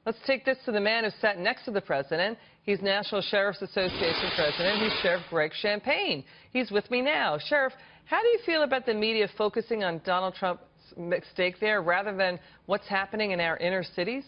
Let's take this to the man who sat next to the president. He's National Sheriff's Association president. He's Sheriff Greg Champagne. He's with me now. Sheriff, how do you feel about the media focusing on Donald Trump's mistake there rather than what's happening in our inner cities?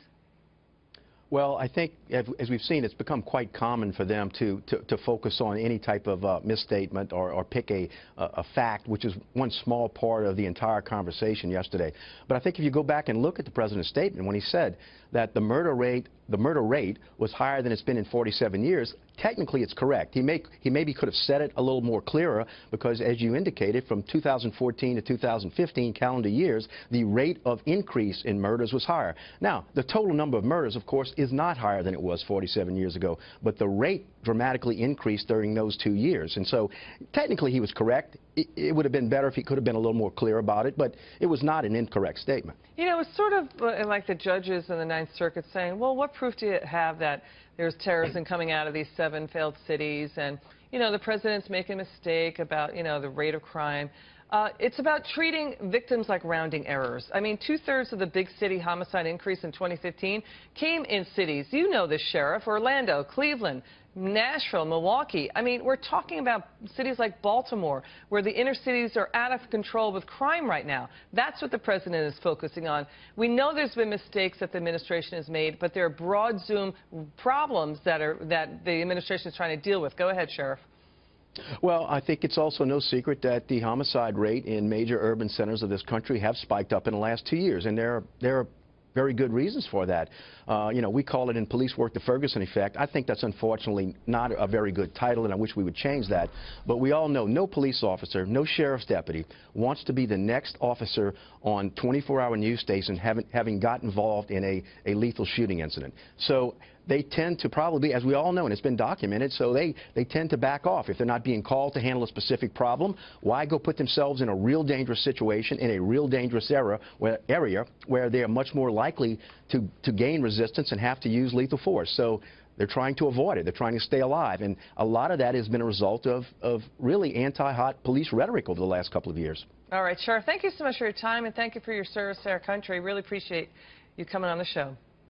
Well, I think, as we've seen, it's become quite common for them to focus on any type of misstatement or pick a fact, which is one small part of the entire conversation yesterday. But I think if you go back and look at the president's statement when he said that the murder rate was higher than it's been in 47 years, technically it's correct. He maybe could have said it a little more clearer because, as you indicated, from 2014 to 2015 calendar years, the rate of increase in murders was higher. Now, the total number of murders, of course, is not higher than it was 47 years ago, but the rate dramatically increased during those 2 years. And so, technically, he was correct. It would have been better if he could have been a little more clear about it, but it was not an incorrect statement. You know, it's sort of like the judges in the Ninth Circuit saying, well, what proof do you have that there's terrorism coming out of these 7 failed cities? And, you know, the president's making a mistake about, you know, the rate of crime. It's about treating victims like rounding errors. I mean, 2/3 of the big city homicide increase in 2015 came in cities. You know this, Sheriff. Orlando, Cleveland, Nashville, Milwaukee. I mean, we're talking about cities like Baltimore, where the inner cities are out of control with crime right now. That's what the president is focusing on. We know there's been mistakes that the administration has made, but there are broad zoom problems that the administration is trying to deal with. Go ahead, Sheriff. Well, I think it's also no secret that the homicide rate in major urban centers of this country have spiked up in the last 2 years, and there are very good reasons for that. You know, we call it in police work the Ferguson effect. I think that's unfortunately not a very good title, and I wish we would change that. But we all know no police officer, no sheriff's deputy wants to be the next officer on 24-hour news station having got involved in a lethal shooting incident. So they tend to probably, as we all know, and it's been documented, so they tend to back off. If they're not being called to handle a specific problem, why go put themselves in a real dangerous situation, in a real dangerous area where they are much more likely to gain resistance and have to use lethal force? So they're trying to avoid it. They're trying to stay alive. And a lot of that has been a result of really anti-hot police rhetoric over the last couple of years. All right, Sheriff, thank you so much for your time, and thank you for your service to our country. Really appreciate you coming on the show.